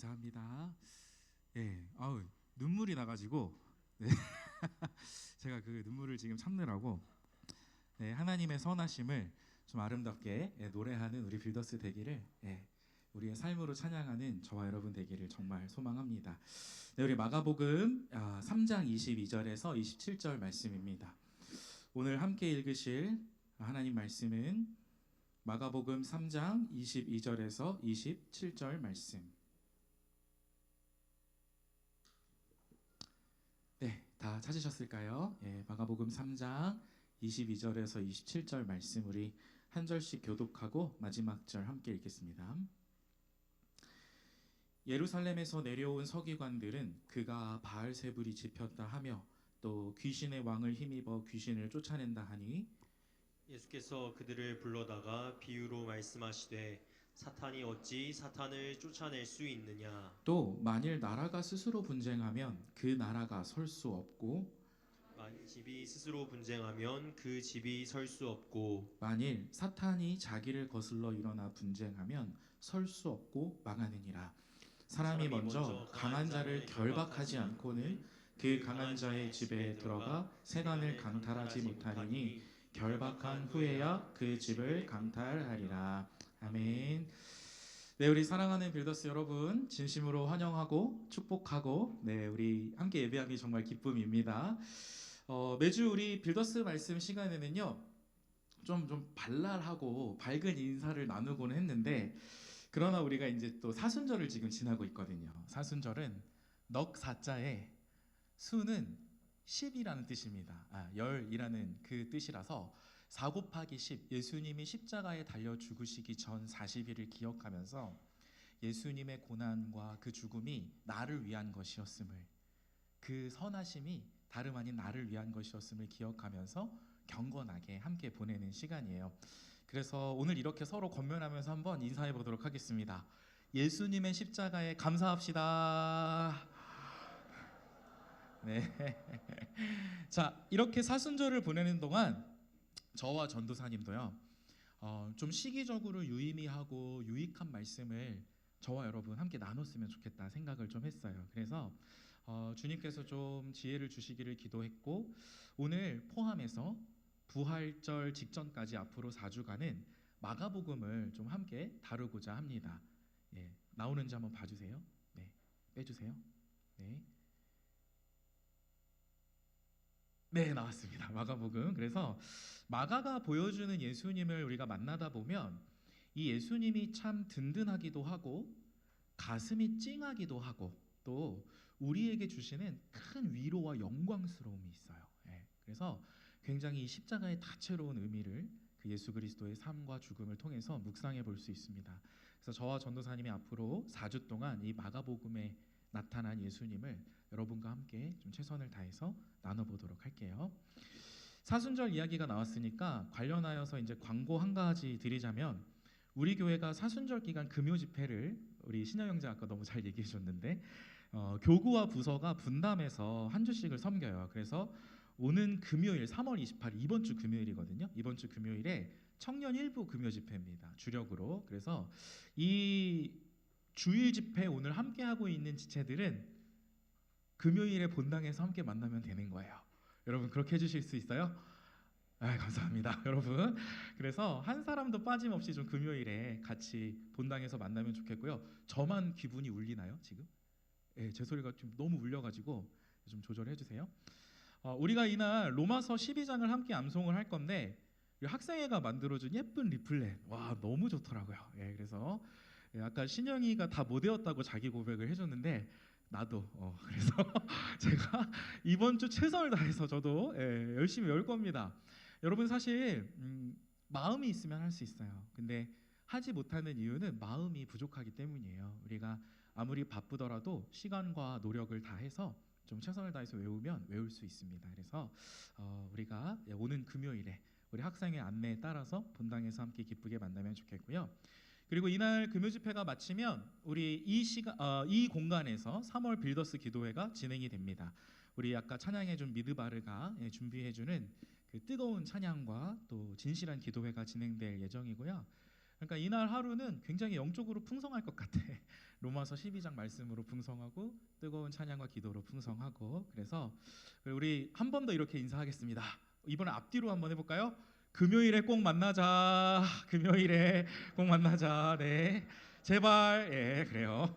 감사합니다. 예, 아우 눈물이 나가지고 네. 제가 그 눈물을 지금 참느라고 네, 하나님의 선하심을 좀 아름답게 노래하는 우리 빌더스 되기를 우리의 삶으로 찬양하는 저와 여러분 되기를 정말 소망합니다. 네, 우리 마가복음 3장 22절에서 27절 말씀입니다. 오늘 함께 읽으실 하나님 말씀은 마가복음 3장 22절에서 27절 말씀. 네, 다 찾으셨을까요? 마가복음 3장 22절에서 27절 말씀 우리 한 절씩 교독하고 마지막 절 함께 읽겠습니다. 예루살렘에서 내려온 서기관들은 그가 바알세불이 집혔다 하며 또 귀신의 왕을 힘입어 귀신을 쫓아낸다 하니 예수께서 그들을 불러다가 비유로 말씀하시되 사탄이 어찌 사탄을 쫓아낼 수 있느냐. 또 만일 나라가 스스로 분쟁하면 그 나라가 설 수 없고 만일 집이 스스로 분쟁하면 그 집이 설 수 없고 만일 사탄이 자기를 거슬러 일어나 분쟁하면 설 수 없고 망하느니라. 사람이 먼저 강한 자를 결박하지 않고는 그 강한 자의 집에 들어가 세간을 강탈하지 못하리니 결박한 후에야 그 집을 강탈하리라. 아멘. 네, 우리 사랑하는 빌더스 여러분 진심으로 환영하고 축복하고 우리 함께 예배함이 정말 기쁨입니다. 매주 우리 빌더스 말씀 시간에는요 좀 발랄하고 밝은 인사를 나누곤 했는데 그러나 우리가 이제 또 사순절을 지금 지나고 있거든요. 사순절은 넉 사자에 수는 10이라는 뜻입니다. 열이라는 그 뜻이라서 4 곱하기 10 예수님이 십자가에 달려 죽으시기 전 40일을 기억하면서 예수님의 고난과 그 죽음이 나를 위한 것이었음을, 그 선하심이 다름 아닌 나를 위한 것이었음을 기억하면서 경건하게 함께 보내는 시간이에요. 그래서 오늘 이렇게 서로 권면하면서 한번 인사해 보도록 하겠습니다. 예수님의 십자가에 감사합시다. 네. 자, 이렇게 사순절을 보내는 동안 저와 전도사님도요 좀 시기적으로 유의미하고 유익한 말씀을 저와 여러분 함께 나눴으면 좋겠다 생각을 좀 했어요. 그래서 주님께서 좀 지혜를 주시기를 기도했고 오늘 포함해서 부활절 직전까지 앞으로 4주간은 마가복음을 좀 함께 다루고자 합니다. 나오는지 한번 봐주세요. 네, 빼주세요. 네, 나왔습니다. 마가복음. 그래서 마가가 보여주는 예수님을 우리가 만나다 보면 이 예수님이 참 든든하기도 하고 가슴이 찡하기도 하고 또 우리에게 주시는 큰 위로와 영광스러움이 있어요. 그래서 굉장히 십자가의 다채로운 의미를 그 예수 그리스도의 삶과 죽음을 통해서 묵상해 볼 수 있습니다. 그래서 저와 전도사님이 앞으로 4주 동안 이 마가복음에 나타난 예수님을 여러분과 함께 좀 최선을 다해서 나눠보도록 할게요. 사순절 이야기가 나왔으니까 관련하여서 이제 광고 한 가지 드리자면 우리 교회가 사순절 기간 금요 집회를 우리 신영 형제 아까 너무 잘 얘기해 줬는데 교구와 부서가 분담해서 한 주씩을 섬겨요. 그래서 오는 금요일 3월 28일 이번 주 금요일이거든요. 이번 주 금요일에 청년 일부 금요 집회입니다. 주력으로. 그래서 이 주일 집회 오늘 함께 하고 있는 지체들은 금요일에 본당에서 함께 만나면 되는 거예요. 여러분 그렇게 해주실 수 있어요? 감사합니다, 여러분. 그래서 한 사람도 빠짐없이 좀 금요일에 같이 본당에서 만나면 좋겠고요. 저만 기분이 울리나요 지금? 제 소리가 좀 너무 울려가지고 좀 조절해 주세요. 우리가 이날 로마서 12장을 함께 암송을 할 건데 학생회가 만들어준 예쁜 리플렛 와 너무 좋더라고요. 그래서 아까 신영이가 다 못 외웠다고 자기 고백을 해줬는데 나도 그래서 제가 이번 주 최선을 다해서 저도 열심히 외울 겁니다. 여러분 사실 마음이 있으면 할 수 있어요. 근데 하지 못하는 이유는 마음이 부족하기 때문이에요. 우리가 아무리 바쁘더라도 시간과 노력을 다해서 좀 최선을 다해서 외우면 외울 수 있습니다. 그래서 우리가 오는 금요일에 우리 학생의 안내에 따라서 본당에서 함께 기쁘게 만나면 좋겠고요. 그리고 이날 금요 집회가 마치면 우리 이 공간에서 3월 빌더스 기도회가 진행이 됩니다. 우리 아까 찬양해준 미드바르가 준비해주는 그 뜨거운 찬양과 또 진실한 기도회가 진행될 예정이고요. 그러니까 이날 하루는 굉장히 영적으로 풍성할 것 같아. 로마서 12장 말씀으로 풍성하고 뜨거운 찬양과 기도로 풍성하고. 그래서 우리 한 번 더 이렇게 인사하겠습니다. 이번에 앞뒤로 한번 해볼까요? 금요일에 꼭 만나자. 금요일에 꼭 만나자. 네, 제발. 예, 그래요.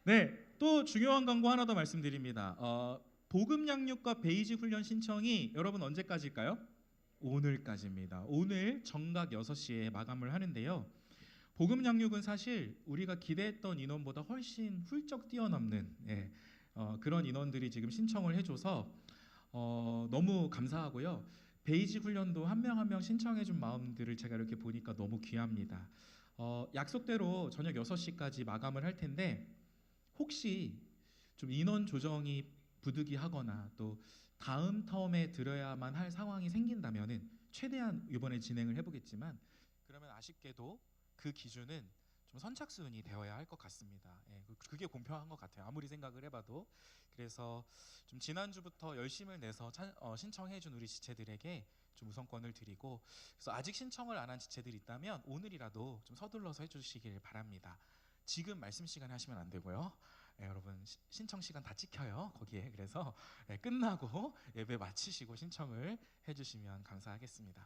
네, 또 중요한 광고 하나 더 말씀드립니다. 복음 양육과 베이지 훈련 신청이 여러분 언제까지일까요? 오늘까지입니다. 오늘 정각 6시에 마감을 하는데요. 복음 양육은 사실 우리가 기대했던 인원보다 훨씬 훌쩍 뛰어넘는 그런 인원들이 지금 신청을 해줘서 너무 감사하고요. 베이지 훈련도 한 명 한 명 신청해준 마음들을 제가 이렇게 보니까 너무 귀합니다. 약속대로 저녁 6시까지 마감을 할 텐데 혹시 좀 인원 조정이 부득이하거나 또 다음 텀에 들어야만 할 상황이 생긴다면은 최대한 이번에 진행을 해보겠지만 그러면 아쉽게도 그 기준은 좀 선착순이 되어야 할 것 같습니다. 예, 그게 공평한 것 같아요. 아무리 생각을 해봐도. 그래서 좀 지난주부터 열심을 내서 신청해준 우리 지체들에게 좀 우선권을 드리고, 그래서 아직 신청을 안 한 지체들이 있다면 오늘이라도 좀 서둘러서 해주시길 바랍니다. 지금 말씀 시간에 하시면 안 되고요. 여러분 신청 시간 다 찍혀요 거기에. 그래서 끝나고 예배 마치시고 신청을 해주시면 감사하겠습니다.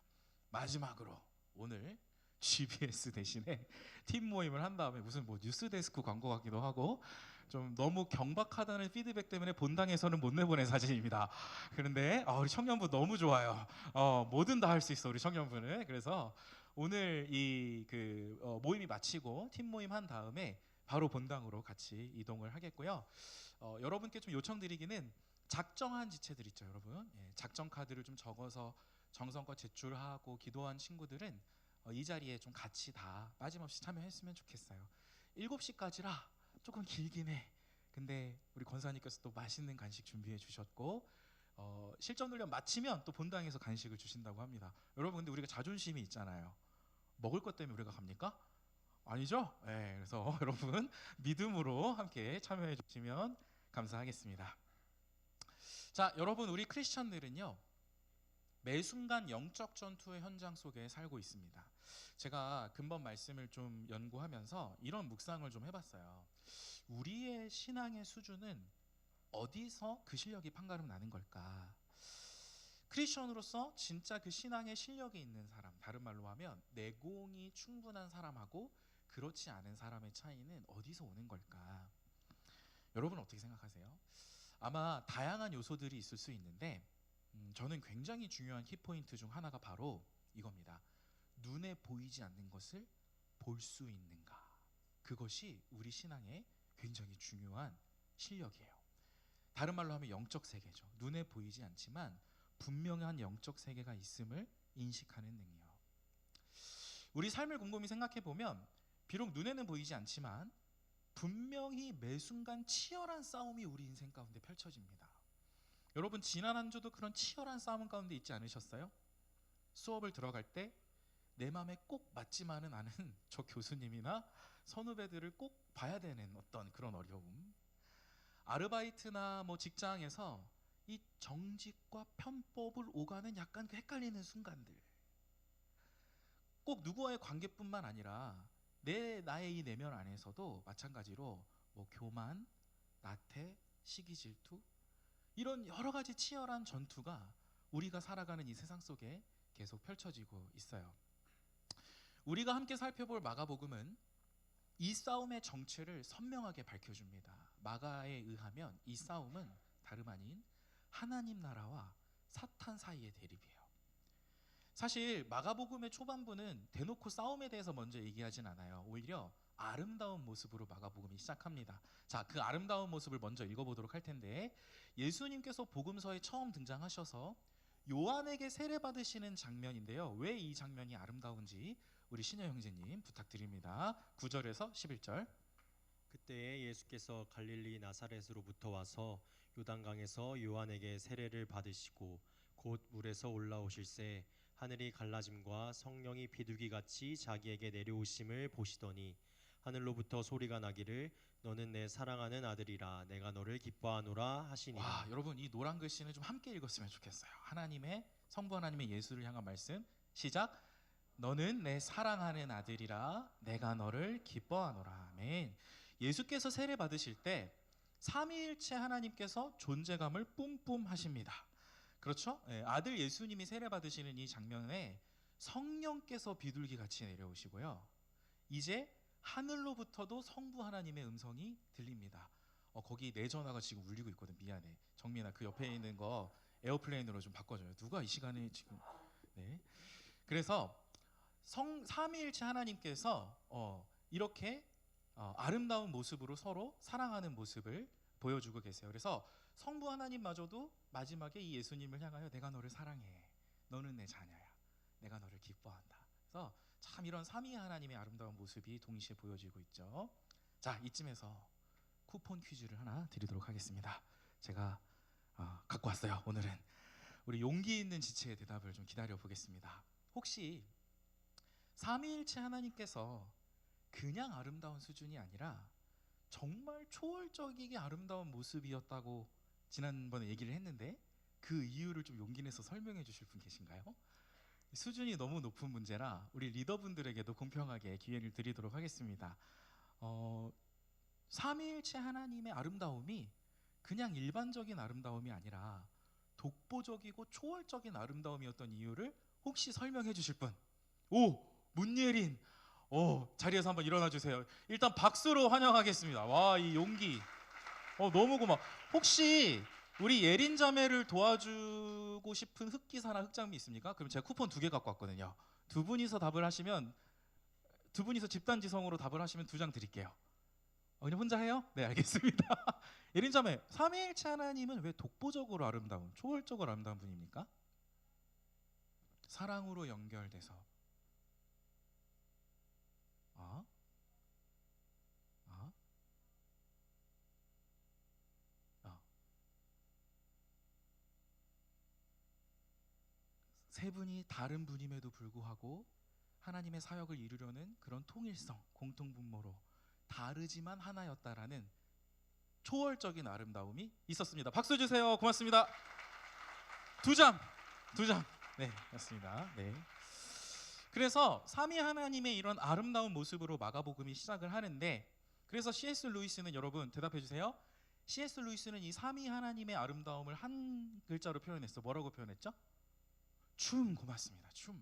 마지막으로 오늘 GBS 대신에 팀 모임을 한 다음에 무슨 뭐 뉴스데스크 광고 같기도 하고 좀 너무 경박하다는 피드백 때문에 본당에서는 못 내보낸 사진입니다. 그런데 우리 청년부 너무 좋아요. 뭐든 다 할 수 있어 우리 청년부는. 그래서 오늘 이 모임이 마치고 팀 모임 한 다음에 바로 본당으로 같이 이동을 하겠고요. 여러분께 좀 요청드리기는 작정한 지체들 있죠, 여러분. 작정 카드를 좀 적어서 정성껏 제출하고 기도한 친구들은 이 자리에 좀 같이 다 빠짐없이 참여했으면 좋겠어요. 7시까지라 조금 길긴 해. 근데 우리 권사님께서 또 맛있는 간식 준비해 주셨고 실전 훈련 마치면 또 본당에서 간식을 주신다고 합니다. 여러분 근데 우리가 자존심이 있잖아요. 먹을 것 때문에 우리가 갑니까? 아니죠? 네, 그래서 여러분 믿음으로 함께 참여해 주시면 감사하겠습니다. 자, 여러분 우리 크리스천들은요 매 순간 영적 전투의 현장 속에 살고 있습니다. 제가 근본 말씀을 좀 연구하면서 이런 묵상을 좀 해봤어요. 우리의 신앙의 수준은 어디서 그 실력이 판가름 나는 걸까? 크리스천으로서 진짜 그 신앙의 실력이 있는 사람, 다른 말로 하면 내공이 충분한 사람하고 그렇지 않은 사람의 차이는 어디서 오는 걸까? 여러분 어떻게 생각하세요? 아마 다양한 요소들이 있을 수 있는데 저는 굉장히 중요한 키포인트 중 하나가 바로 이겁니다. 눈에 보이지 않는 것을 볼 수 있는가? 그것이 우리 신앙의 굉장히 중요한 실력이에요. 다른 말로 하면 영적 세계죠. 눈에 보이지 않지만 분명한 영적 세계가 있음을 인식하는 능력. 우리 삶을 곰곰이 생각해 보면 비록 눈에는 보이지 않지만 분명히 매 순간 치열한 싸움이 우리 인생 가운데 펼쳐집니다. 여러분 지난 한 주도 그런 치열한 싸움 가운데 있지 않으셨어요? 수업을 들어갈 때 내 마음에 꼭 맞지만은 않은 저 교수님이나 선후배들을 꼭 봐야 되는 어떤 그런 어려움. 아르바이트나 뭐 직장에서 이 정직과 편법을 오가는 약간 그 헷갈리는 순간들. 꼭 누구와의 관계뿐만 아니라 나의 이 내면 안에서도 마찬가지로 뭐 교만, 나태, 시기 질투 이런 여러 가지 치열한 전투가 우리가 살아가는 이 세상 속에 계속 펼쳐지고 있어요. 우리가 함께 살펴볼 마가복음은 이 싸움의 정체를 선명하게 밝혀줍니다. 마가에 의하면 이 싸움은 다름 아닌 하나님 나라와 사탄 사이의 대립이에요. 사실 마가복음의 초반부는 대놓고 싸움에 대해서 먼저 얘기하진 않아요. 오히려 아름다운 모습으로 마가복음이 시작합니다. 자, 그 아름다운 모습을 먼저 읽어보도록 할 텐데 예수님께서 복음서에 처음 등장하셔서 요한에게 세례받으시는 장면인데요. 왜 이 장면이 아름다운지 우리 신여 형제님 부탁드립니다. 9절에서 11절. 그때에 예수께서 갈릴리 나사렛으로부터 와서 요단강에서 요한에게 세례를 받으시고 곧 물에서 올라오실새 하늘이 갈라짐과 성령이 비둘기같이 자기에게 내려오심을 보시더니 하늘로부터 소리가 나기를 너는 내 사랑하는 아들이라 내가 너를 기뻐하노라 하시니라. 와, 여러분 이 노란 글씨는 좀 함께 읽었으면 좋겠어요. 하나님의 성부 하나님의 예수를 향한 말씀. 시작. 너는 내 사랑하는 아들이라 내가 너를 기뻐하노라. 아멘. 예수께서 세례 받으실 때 삼위일체 하나님께서 존재감을 뿜뿜 하십니다. 그렇죠? 예, 아들 예수님이 세례 받으시는 이 장면에 성령께서 비둘기 같이 내려오시고요. 이제 하늘로부터도 성부 하나님의 음성이 들립니다. 거기 내 전화가 지금 울리고 있거든. 미안해. 정민아, 그 옆에 있는 거 에어플레인으로 좀 바꿔줘요. 누가 이 시간에 지금. 네. 그래서 삼위일체 하나님께서 이렇게 아름다운 모습으로 서로 사랑하는 모습을 보여주고 계세요. 그래서 성부 하나님마저도 마지막에 이 예수님을 향하여 내가 너를 사랑해. 너는 내 자녀야. 내가 너를 기뻐한다. 그래서 참 이런 삼위 하나님의 아름다운 모습이 동시에 보여지고 있죠. 자, 이쯤에서 쿠폰 퀴즈를 하나 드리도록 하겠습니다. 제가 갖고 왔어요. 오늘은 우리 용기 있는 지체의 대답을 좀 기다려 보겠습니다. 혹시 삼위일체 하나님께서 그냥 아름다운 수준이 아니라 정말 초월적이게 아름다운 모습이었다고 지난번에 얘기를 했는데 그 이유를 좀 용기 내서 설명해 주실 분 계신가요? 수준이 너무 높은 문제라 우리 리더분들에게도 공평하게 기회를 드리도록 하겠습니다. 삼위일체 하나님의 아름다움이 그냥 일반적인 아름다움이 아니라 독보적이고 초월적인 아름다움이었던 이유를 혹시 설명해 주실 분? 오! 문예린! 자리에서 한번 일어나 주세요. 일단 박수로 환영하겠습니다. 와, 이 용기. 너무 고마워. 혹시 우리 예린 자매를 도와주고 싶은 흑기사나 흑장미 있습니까? 그럼 제가 쿠폰 2개 갖고 왔거든요. 두 분이서 집단지성으로 답을 하시면 2장 드릴게요. 그냥 혼자 해요? 네, 알겠습니다. 예린 자매, 삼위일체 하나님은 왜 독보적으로 아름다운, 초월적으로 아름다운 분입니까? 사랑으로 연결돼서. 세 분이 다른 분임에도 불구하고 하나님의 사역을 이루려는 그런 통일성, 공통분모로 다르지만 하나였다라는 초월적인 아름다움이 있었습니다. 박수 주세요. 고맙습니다. 2장. 네, 맞습니다. 네. 그래서 삼위 하나님의 이런 아름다운 모습으로 마가복음이 시작을 하는데, 그래서 C.S. 루이스는, 여러분 대답해 주세요. C.S. 루이스는 이 삼위 하나님의 아름다움을 한 글자로 표현했어. 뭐라고 표현했죠? 춤. 고맙습니다. 춤.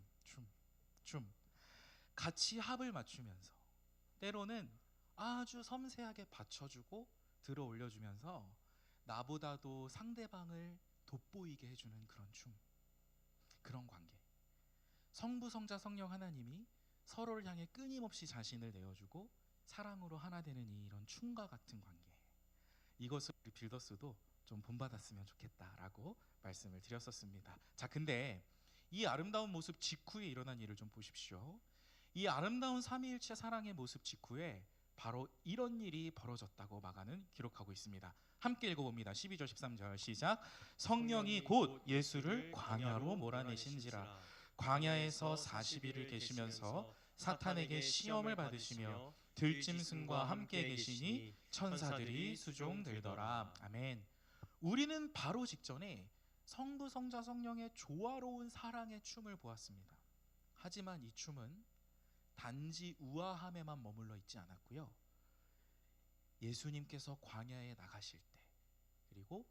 같이 합을 맞추면서 때로는 아주 섬세하게 받쳐주고 들어 올려주면서 나보다도 상대방을 돋보이게 해주는 그런 춤, 그런 관계. 성부, 성자, 성령 하나님이 서로를 향해 끊임없이 자신을 내어주고 사랑으로 하나 되는 이런 춤과 같은 관계, 이것을 우리 빌더스도 좀 본받았으면 좋겠다라고 말씀을 드렸었습니다. 자, 근데 이 아름다운 모습 직후에 일어난 일을 좀 보십시오. 이 아름다운 삼위일체 사랑의 모습 직후에 바로 이런 일이 벌어졌다고 마가는 기록하고 있습니다. 함께 읽어봅니다. 12절 13절 시작. 성령이 곧 예수를 광야로 몰아내신지라. 광야에서 40일을 계시면서 사탄에게 시험을 받으시며 들짐승과 함께 계시니 천사들이 수종들더라. 아멘. 우리는 바로 직전에 성부, 성자, 성령의 조화로운 사랑의 춤을 보았습니다. 하지만 이 춤은 단지 우아함에만 머물러 있지 않았고요. 예수님께서 광야에 나가실 때, 그리고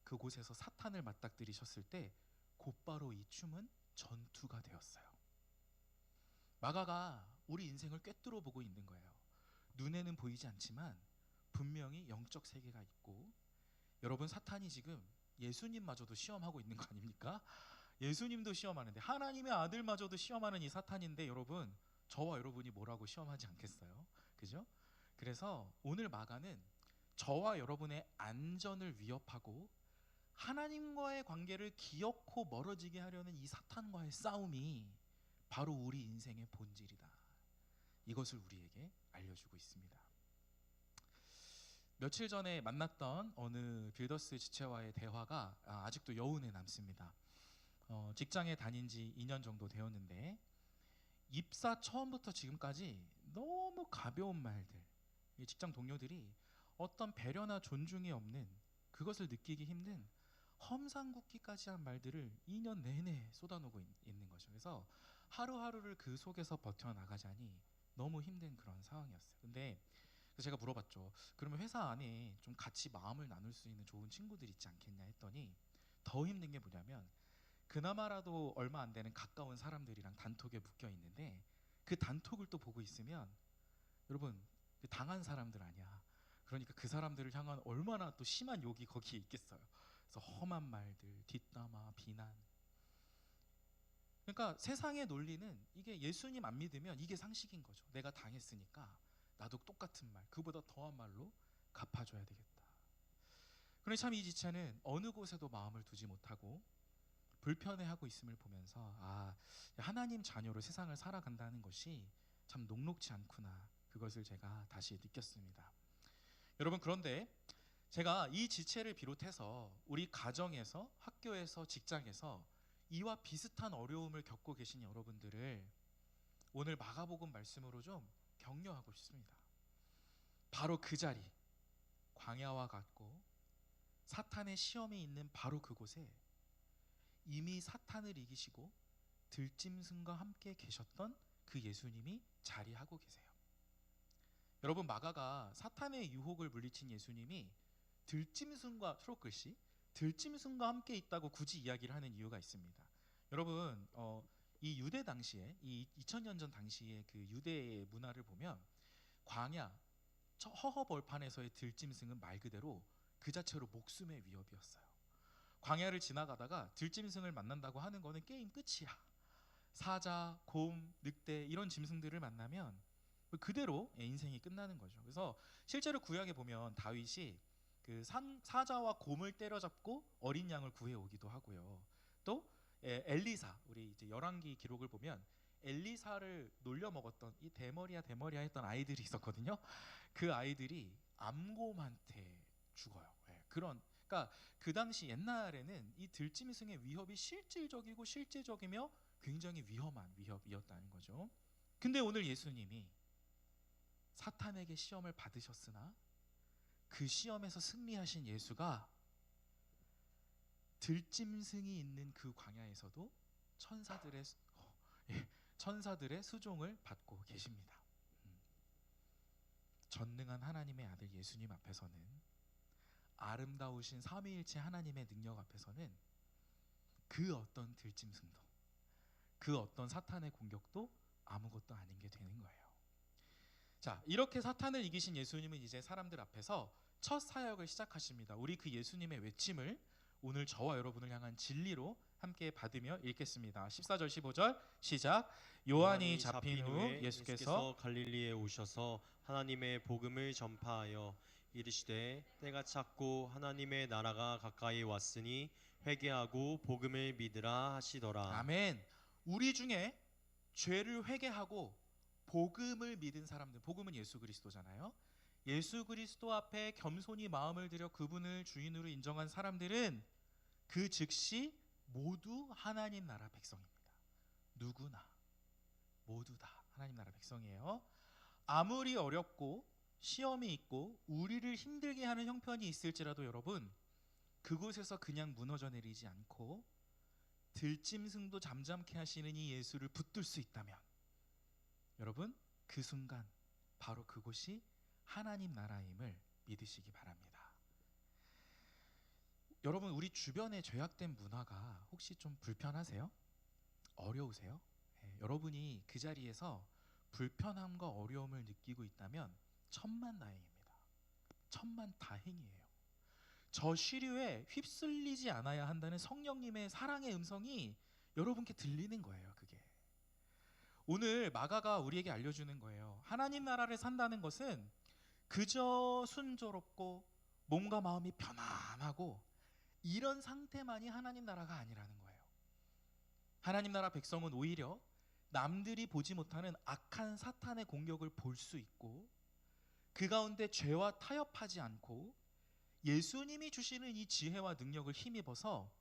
그곳에서 사탄을 맞닥뜨리셨을 때 곧바로 이 춤은 전투가 되었어요. 마가가 우리 인생을 꿰뚫어 보고 있는 거예요. 눈에는 보이지 않지만 분명히 영적 세계가 있고, 여러분, 사탄이 지금 예수님마저도 시험하고 있는 거 아닙니까? 예수님도 시험하는데, 하나님의 아들마저도 시험하는 이 사탄인데, 여러분, 저와 여러분이 뭐라고 시험하지 않겠어요? 그죠? 그래서 오늘 마가는 저와 여러분의 안전을 위협하고 하나님과의 관계를 기어코 멀어지게 하려는 이 사탄과의 싸움이 바로 우리 인생의 본질이다. 이것을 우리에게 알려주고 있습니다. 며칠 전에 만났던 어느 빌더스 지체와의 대화가 아직도 여운에 남습니다. 직장에 다닌 지 2년 정도 되었는데, 입사 처음부터 지금까지 너무 가벼운 말들, 이 직장 동료들이 어떤 배려나 존중이 없는, 그것을 느끼기 힘든 험상궂기까지 한 말들을 2년 내내 쏟아놓고 있는 거죠. 그래서 하루하루를 그 속에서 버텨나가자니 너무 힘든 그런 상황이었어요. 근데 그래서 제가 물어봤죠. 그러면 회사 안에 좀 같이 마음을 나눌 수 있는 좋은 친구들 있지 않겠냐 했더니 더 힘든 게 뭐냐면 그나마라도 얼마 안 되는 가까운 사람들이랑 단톡에 묶여 있는데 그 단톡을 또 보고 있으면 여러분 그 당한 사람들 아니야. 그러니까 그 사람들을 향한 얼마나 또 심한 욕이 거기에 있겠어요. 그래서 험한 말들, 뒷담화, 비난. 그러니까 세상의 논리는 이게 예수님 안 믿으면 이게 상식인 거죠. 내가 당했으니까 나도 똑같은 말, 그보다 더한 말로 갚아줘야 되겠다. 그런데 참 이 지체는 어느 곳에도 마음을 두지 못하고 불편해하고 있음을 보면서 하나님 자녀로 세상을 살아간다는 것이 참 녹록지 않구나. 그것을 제가 다시 느꼈습니다. 여러분 그런데 제가 이 지체를 비롯해서 우리 가정에서 학교에서 직장에서 이와 비슷한 어려움을 겪고 계신 여러분들을 오늘 마가복음 말씀으로 좀 격려하고 싶습니다. 바로 그 자리, 광야와 같고 사탄의 시험이 있는 바로 그곳에 이미 사탄을 이기시고 들짐승과 함께 계셨던 그 예수님이 자리하고 계세요. 여러분 마가가 사탄의 유혹을 물리친 예수님이 들짐승과 수록글씨 들짐승과 함께 있다고 굳이 이야기를 하는 이유가 있습니다. 여러분 이 유대 당시에 이 2000년 전 당시의 그 유대의 문화를 보면 광야 허허벌판에서의 들짐승은 말 그대로 그 자체로 목숨의 위협이었어요. 광야를 지나가다가 들짐승을 만난다고 하는 거는 게임 끝이야. 사자, 곰, 늑대 이런 짐승들을 만나면 그대로 인생이 끝나는 거죠. 그래서 실제로 구약에 보면 다윗이 그 사자와 곰을 때려잡고 어린 양을 구해 오기도 하고요. 또 엘리사, 우리 이제 열왕기 기록을 보면 엘리사를 놀려 먹었던 이 대머리야 했던 아이들이 있었거든요. 그 아이들이 암곰한테 죽어요. 그러니까 그 당시 옛날에는 이 들짐승의 위협이 실질적이고 실제적이며 굉장히 위험한 위협이었다는 거죠. 근데 오늘 예수님이 사탄에게 시험을 받으셨으나 그 시험에서 승리하신 예수가 들짐승이 있는 그 광야에서도 천사들의 수종을 받고 계십니다. 전능한 하나님의 아들 예수님 앞에서는 아름다우신 삼위일체 하나님의 능력 앞에서는 그 어떤 들짐승도 그 어떤 사탄의 공격도 아무것도 아닌 게 되는 거예요. 자, 이렇게 사탄을 이기신 예수님은 이제 사람들 앞에서 첫 사역을 시작하십니다. 우리 그 예수님의 외침을 오늘 저와 여러분을 향한 진리로 함께 받으며 읽겠습니다. 14절 15절 시작. 요한이 잡힌 후 예수께서 갈릴리에 오셔서 하나님의 복음을 전파하여 이르시되 때가 찼고 하나님의 나라가 가까이 왔으니 회개하고 복음을 믿으라 하시더라. 아멘. 우리 중에 죄를 회개하고 복음을 믿은 사람들, 복음은 예수 그리스도잖아요. 예수 그리스도 앞에 겸손히 마음을 들여 그분을 주인으로 인정한 사람들은 그 즉시 모두 하나님 나라 백성입니다. 누구나 모두 다 하나님 나라 백성이에요. 아무리 어렵고 시험이 있고 우리를 힘들게 하는 형편이 있을지라도 여러분 그곳에서 그냥 무너져 내리지 않고 들짐승도 잠잠케 하시는 이 예수를 붙들 수 있다면 여러분 그 순간 바로 그곳이 하나님 나라임을 믿으시기 바랍니다. 여러분 우리 주변의 죄악된 문화가 혹시 좀 불편하세요? 어려우세요? 여러분이 그 자리에서 불편함과 어려움을 느끼고 있다면 천만다행입니다. 천만다행이에요. 저 시류에 휩쓸리지 않아야 한다는 성령님의 사랑의 음성이 여러분께 들리는 거예요. 그게 오늘 마가가 우리에게 알려주는 거예요. 하나님 나라를 산다는 것은 그저 순조롭고 몸과 마음이 편안하고 이런 상태만이 하나님 나라가 아니라는 거예요. 하나님 나라 백성은 오히려 남들이 보지 못하는 악한 사탄의 공격을 볼 수 있고 그 가운데 죄와 타협하지 않고 예수님이 주시는 이 지혜와 능력을 힘입어서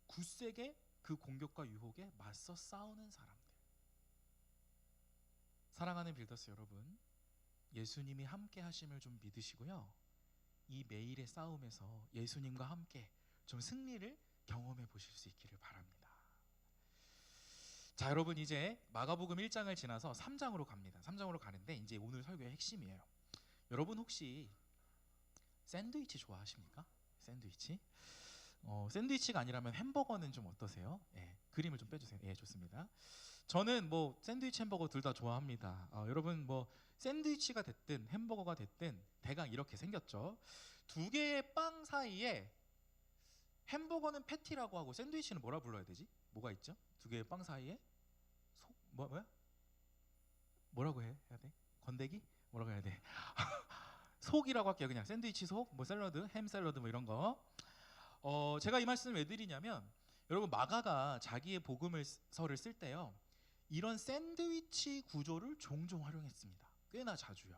굳세게 그 공격과 유혹에 맞서 싸우는 사람들. 사랑하는 빌더스 여러분, 예수님이 함께 하심을 좀 믿으시고요. 이 매일의 싸움에서 예수님과 함께 좀 승리를 경험해 보실 수 있기를 바랍니다. 자, 여러분 이제 마가복음 1장을 지나서 3장으로 갑니다. 3장으로 가는데 이제 오늘 설교의 핵심이에요. 여러분 혹시 샌드위치 좋아하십니까? 샌드위치? 샌드위치가 아니라면 햄버거는 좀 어떠세요? 예, 그림을 좀 빼주세요. 예, 좋습니다. 저는 뭐 샌드위치, 햄버거 둘 다 좋아합니다. 여러분 뭐 샌드위치가 됐든 햄버거가 됐든 대강 이렇게 생겼죠. 두 개의 빵 사이에 햄버거는 패티라고 하고 샌드위치는 뭐라 불러야 되지? 뭐가 있죠? 두 개의 빵 사이에 뭐야? 뭐라고 해야 돼? 건더기? 뭐라고 해야 돼? 속이라고 할게요. 그냥 샌드위치 속, 뭐 샐러드, 햄 샐러드 뭐 이런 거. 제가 이 말씀을 왜 드리냐면 여러분 마가가 자기의 복음서를 쓸 때요. 이런 샌드위치 구조를 종종 활용했습니다. 꽤나 자주요.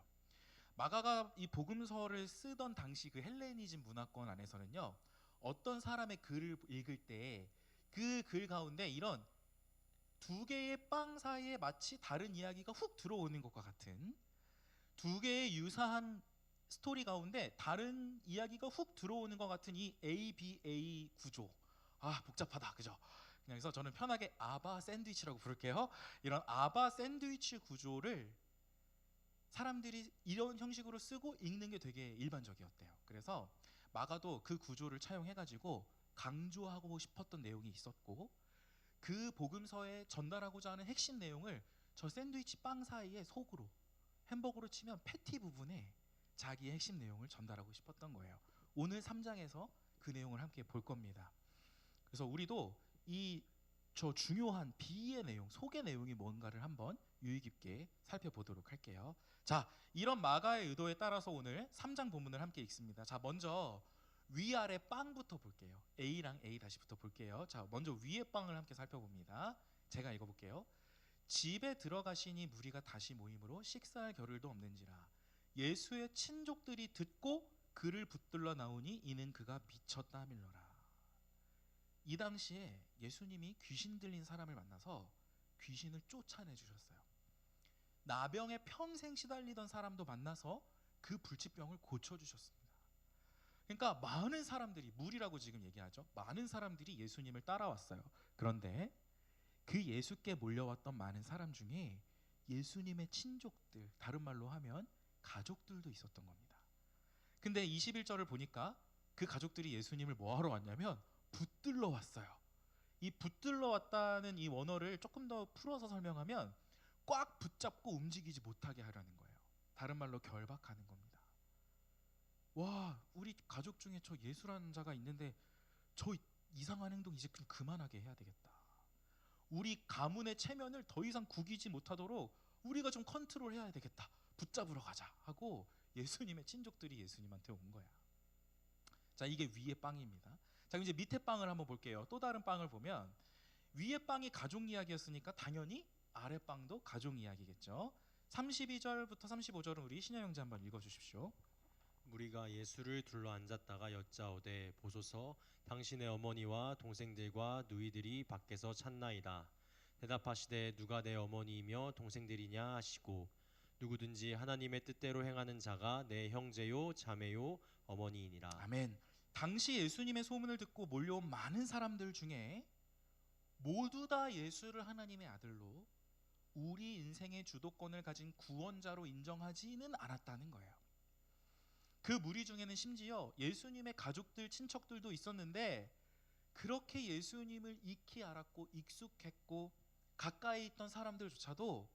마가가 이 복음서를 쓰던 당시 그 헬레니즘 문화권 안에서는요. 어떤 사람의 글을 읽을 때 그 글 가운데 이런 두 개의 빵 사이에 마치 다른 이야기가 훅 들어오는 것과 같은 두 개의 유사한 스토리 가운데 다른 이야기가 훅 들어오는 것 같은 이 ABA 구조. 복잡하다, 그죠? 그래서 저는 편하게 아바 샌드위치라고 부를게요. 이런 아바 샌드위치 구조를 사람들이 이런 형식으로 쓰고 읽는 게 되게 일반적이었대요. 그래서 마가도 그 구조를 차용해가지고 강조하고 싶었던 내용이 있었고 그 복음서에 전달하고자 하는 핵심 내용을 저 샌드위치 빵 사이에 속으로 햄버거로 치면 패티 부분에 자기의 핵심 내용을 전달하고 싶었던 거예요. 오늘 3장에서 그 내용을 함께 볼 겁니다. 그래서 우리도 이 저 중요한 비의 내용, 속의 내용이 뭔가를 한번 유의 깊게 살펴보도록 할게요. 자, 이런 마가의 의도에 따라서 오늘 3장 본문을 함께 읽습니다. 자, 먼저 위아래 빵부터 볼게요. A랑 A-부터 볼게요. 자, 먼저 위의 빵을 함께 살펴봅니다. 제가 읽어볼게요. 집에 들어가시니 무리가 다시 모임으로 식사할 겨를도 없는지라 예수의 친족들이 듣고 그를 붙들러 나오니 이는 그가 미쳤다 하밀러라. 이 당시에 예수님이 귀신 들린 사람을 만나서 귀신을 쫓아내 주셨어요. 나병에 평생 시달리던 사람도 만나서 그 불치병을 고쳐주셨습니다. 그러니까 많은 사람들이, 무리라고 지금 얘기하죠. 많은 사람들이 예수님을 따라왔어요. 그런데 그 예수께 몰려왔던 많은 사람 중에 예수님의 친족들, 다른 말로 하면 가족들도 있었던 겁니다. 근데 21절을 보니까 그 가족들이 예수님을 뭐하러 왔냐면 붙들러 왔어요. 이 붙들러 왔다는 이 원어를 조금 더 풀어서 설명하면 꽉 붙잡고 움직이지 못하게 하려는 거예요. 다른 말로 결박하는 겁니다. 와, 우리 가족 중에 저 예수라는 자가 있는데 저 이상한 행동 이제 그만하게 해야 되겠다. 우리 가문의 체면을 더 이상 구기지 못하도록 우리가 좀 컨트롤해야 되겠다. 붙잡으러 가자 하고 예수님의 친족들이 예수님한테 온 거야. 자, 이게 위의 빵입니다. 자, 이제 밑에 빵을 한번 볼게요. 또 다른 빵을 보면 위의 빵이 가족 이야기였으니까 당연히 아래 빵도 가족 이야기겠죠. 32절부터 35절은 우리 신영 형제 한번 읽어주십시오. 무리가 예수를 둘러 앉았다가 여짜오되 보소서 당신의 어머니와 동생들과 누이들이 밖에서 찾나이다. 대답하시되 누가 내 어머니이며 동생들이냐 하시고 누구든지 하나님의 뜻대로 행하는 자가 내 형제요 자매요 어머니이니라. 아멘. 당시 예수님의 소문을 듣고 몰려온 많은 사람들 중에 모두 다 예수를 하나님의 아들로 우리 인생의 주도권을 가진 구원자로 인정하지는 않았다는 거예요. 그 무리 중에는 심지어 예수님의 가족들, 친척들도 있었는데 그렇게 예수님을 익히 알았고 익숙했고 가까이 있던 사람들조차도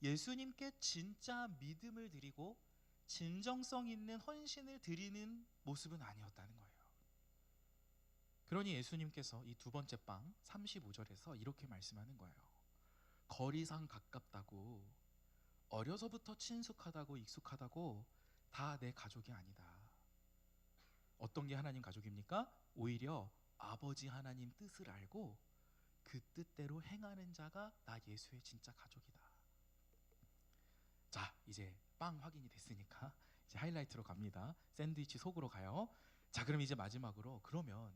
예수님께 진짜 믿음을 드리고 진정성 있는 헌신을 드리는 모습은 아니었다는 거예요. 그러니 예수님께서 이 두 번째 빵 35절에서 이렇게 말씀하는 거예요. 거리상 가깝다고, 어려서부터 친숙하다고 익숙하다고 다 내 가족이 아니다. 어떤 게 하나님 가족입니까? 오히려 아버지 하나님 뜻을 알고 그 뜻대로 행하는 자가 나 예수의 진짜 가족이다. 자, 이제 빵 확인이 됐으니까 이제 하이라이트로 갑니다. 샌드위치 속으로 가요. 자, 그럼 이제 마지막으로 그러면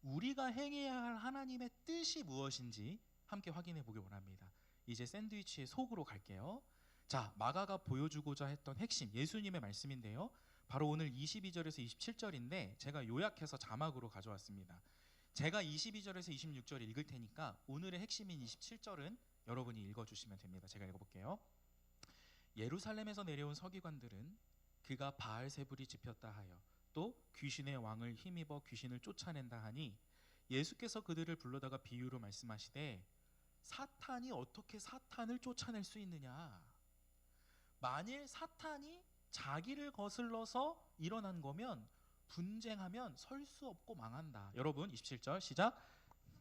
우리가 행해야 할 하나님의 뜻이 무엇인지 함께 확인해 보길 원합니다. 이제 샌드위치의 속으로 갈게요. 자, 마가가 보여주고자 했던 핵심 예수님의 말씀인데요. 바로 오늘 22절에서 27절인데 제가 요약해서 자막으로 가져왔습니다. 제가 22절에서 26절 읽을 테니까 오늘의 핵심인 27절은 여러분이 읽어주시면 됩니다. 제가 읽어볼게요. 예루살렘에서 내려온 서기관들은 그가 바알세불이 집혔다 하여 또 귀신의 왕을 힘입어 귀신을 쫓아낸다 하니 예수께서 그들을 불러다가 비유로 말씀하시되 사탄이 어떻게 사탄을 쫓아낼 수 있느냐. 만일 사탄이 자기를 거슬러서 일어난 거면 분쟁하면 설 수 없고 망한다. 여러분 27절 시작.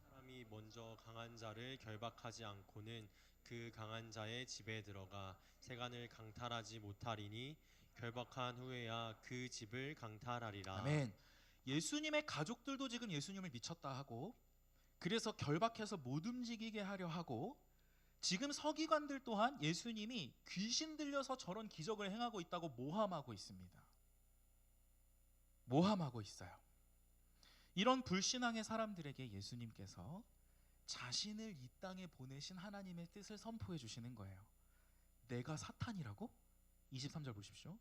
사람이 먼저 강한 자를 결박하지 않고는 그 강한 자의 집에 들어가 세간을 강탈하지 못하리니 결박한 후에야 그 집을 강탈하리라. 아멘. 예수님의 가족들도 지금 예수님을 미쳤다 하고 그래서 결박해서 못 움직이게 하려 하고 지금 서기관들 또한 예수님이 귀신 들려서 저런 기적을 행하고 있다고 모함하고 있습니다. 모함하고 있어요. 이런 불신앙의 사람들에게 예수님께서 자신을 이 땅에 보내신 하나님의 뜻을 선포해 주시는 거예요. 내가 사탄이라고? 23절 보십시오.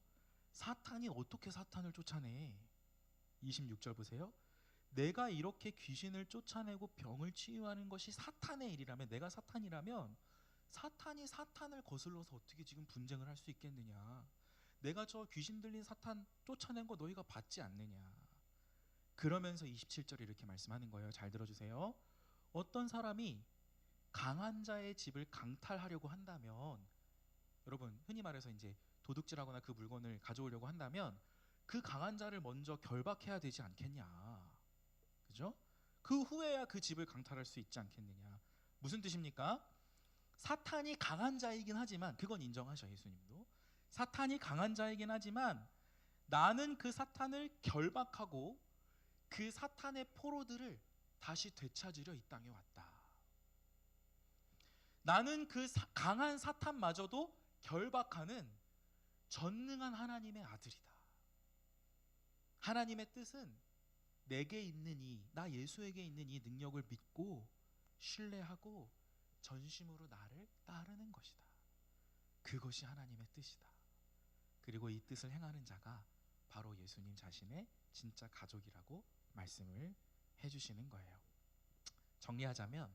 사탄이 어떻게 사탄을 쫓아내? 26절 보세요. 내가 이렇게 귀신을 쫓아내고 병을 치유하는 것이 사탄의 일이라면, 내가 사탄이라면 사탄이 사탄을 거슬러서 어떻게 지금 분쟁을 할 수 있겠느냐. 내가 저 귀신 들린 사탄 쫓아낸 거 너희가 봤지 않느냐. 그러면서 27절에 이렇게 말씀하는 거예요. 잘 들어주세요. 어떤 사람이 강한 자의 집을 강탈하려고 한다면, 여러분 흔히 말해서 이제 도둑질하거나 그 물건을 가져오려고 한다면 그 강한 자를 먼저 결박해야 되지 않겠냐. 그죠? 그 후에야 그 집을 강탈할 수 있지 않겠느냐. 무슨 뜻입니까? 사탄이 강한 자이긴 하지만, 그건 인정하셔 예수님도. 사탄이 강한 자이긴 하지만 나는 그 사탄을 결박하고 그 사탄의 포로들을 다시 되찾으려 이 땅에 왔다. 나는 그 강한 사탄마저도 결박하는 전능한 하나님의 아들이다. 하나님의 뜻은 내게 있는 나 예수에게 있는 이 능력을 믿고 신뢰하고 전심으로 나를 따르는 것이다. 그것이 하나님의 뜻이다. 그리고 이 뜻을 행하는 자가 바로 예수님 자신의 진짜 가족이라고 말씀을 해주시는 거예요. 정리하자면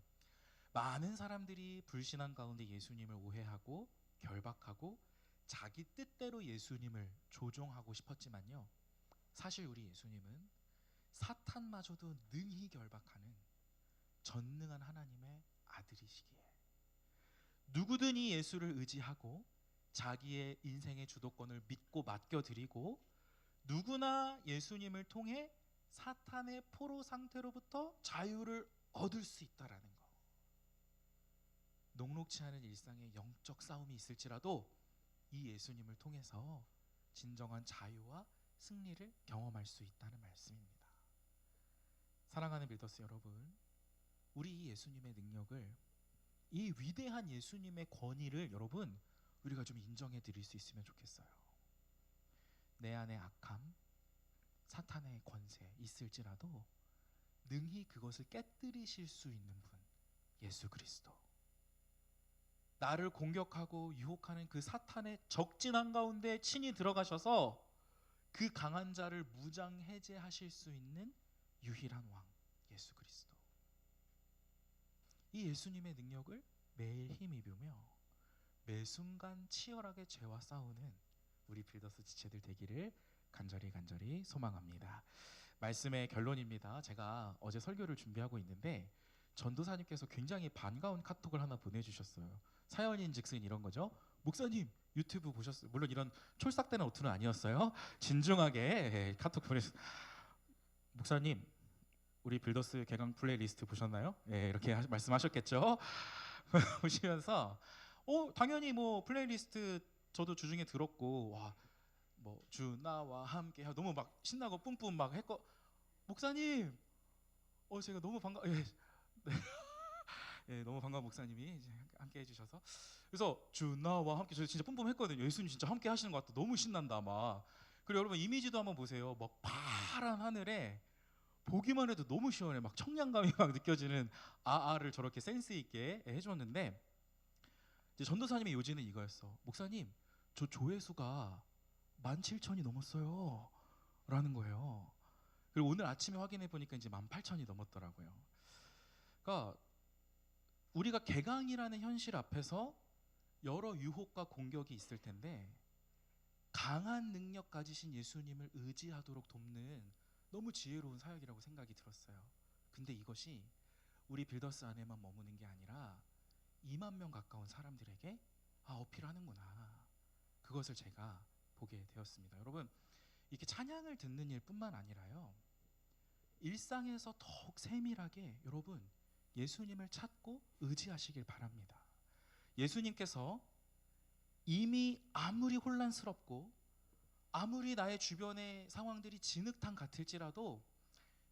많은 사람들이 불신앙 가운데 예수님을 오해하고 결박하고 자기 뜻대로 예수님을 조종하고 싶었지만요, 사실 우리 예수님은 사탄마저도 능히 결박하는 전능한 하나님의 아들이시기에 누구든지 예수를 의지하고 자기의 인생의 주도권을 믿고 맡겨드리고 누구나 예수님을 통해 사탄의 포로 상태로부터 자유를 얻을 수 있다라는 거. 녹록치 않은 일상의 영적 싸움이 있을지라도 이 예수님을 통해서 진정한 자유와 승리를 경험할 수 있다는 말씀입니다. 사랑하는 빌더스 여러분, 우리 이 예수님의 능력을, 이 위대한 예수님의 권위를 여러분 우리가 좀 인정해 드릴 수 있으면 좋겠어요. 내 안에 악함, 사탄의 권세 있을지라도 능히 그것을 깨뜨리실 수 있는 분, 예수 그리스도. 나를 공격하고 유혹하는 그 사탄의 적진한 가운데 친히 들어가셔서 그 강한 자를 무장해제하실 수 있는 유일한 왕, 예수 그리스도. 이 예수님의 능력을 매일 힘입으며 매 순간 치열하게 죄와 싸우는 우리 빌더스 지체들 되기를 간절히 소망합니다. 말씀의 결론입니다. 제가 어제 설교를 준비하고 있는데 전도사님께서 굉장히 반가운 카톡을 하나 보내주셨어요. 사연인즉슨 이런 거죠. 목사님 유튜브 보셨어요? 물론 이런 촐싹대는 어투는 아니었어요. 진중하게 카톡 보내셨어요. 목사님 우리 빌더스 개강 플레이리스트 보셨나요? 이렇게 말씀하셨겠죠. 보시면서 당연히 뭐 플레이리스트 저도 주중에 들었고, 와, 뭐 주 나와 함께 너무 막 신나고 뿜뿜 막 했고, 목사님 제가 너무 너무 반가운 목사님이 이제 함께 해주셔서, 그래서 주 나와 함께, 저 진짜 뿜뿜했거든요. 예수님 진짜 함께 하시는 것 같아. 너무 신난다 막. 그리고 여러분 이미지도 한번 보세요. 막 파란 하늘에 보기만 해도 너무 시원해. 막 청량감이 막 느껴지는 아아를 저렇게 센스 있게 해줬는데, 이제 전도사님의 요지는 이거였어. 목사님 저 조회수가 17,000이 넘었어요 라는 거예요. 그리고 오늘 아침에 확인해 보니까 이제 18,000이 넘었더라고요. 그러니까 우리가 개강이라는 현실 앞에서 여러 유혹과 공격이 있을 텐데 강한 능력 가지신 예수님을 의지하도록 돕는 너무 지혜로운 사역이라고 생각이 들었어요. 근데 이것이 우리 빌더스 안에만 머무는 게 아니라 2만 명 가까운 사람들에게 어필하는구나. 그것을 제가 보게 되었습니다. 여러분, 이렇게 찬양을 듣는 일뿐만 아니라요, 일상에서 더욱 세밀하게 여러분 예수님을 찾고 의지하시길 바랍니다. 예수님께서 이미 아무리 혼란스럽고 아무리 나의 주변의 상황들이 진흙탕 같을지라도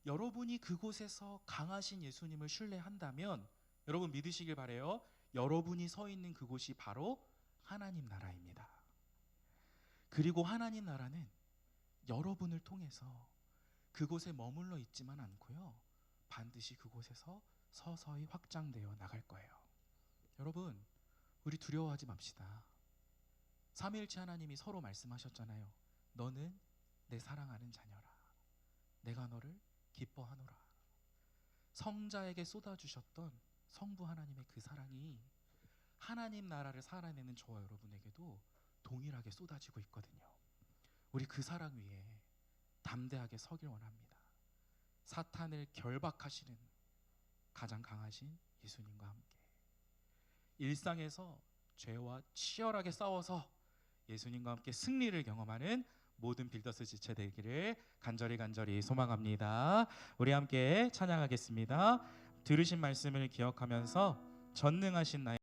여러분이 그곳에서 강하신 예수님을 신뢰한다면 여러분 믿으시길 바래요. 여러분이 서 있는 그곳이 바로 하나님 나라입니다. 그리고 하나님 나라는 여러분을 통해서 그곳에 머물러 있지만 않고요, 반드시 그곳에서 서서히 확장되어 나갈 거예요. 여러분, 우리 두려워하지 맙시다. 삼위일체 하나님이 서로 말씀하셨잖아요. 너는 내 사랑하는 자녀라. 내가 너를 기뻐하노라. 성자에게 쏟아주셨던 성부 하나님의 그 사랑이 하나님 나라를 살아내는 저와 여러분에게도 동일하게 쏟아지고 있거든요. 우리 그 사랑 위에 담대하게 서길 원합니다. 사탄을 결박하시는 가장 강하신 예수님과 함께 일상에서 죄와 치열하게 싸워서 예수님과 함께 승리를 경험하는 모든 빌더스 지체 되기를 간절히 소망합니다. 우리 함께 찬양하겠습니다. 들으신 말씀을 기억하면서 전능하신 나의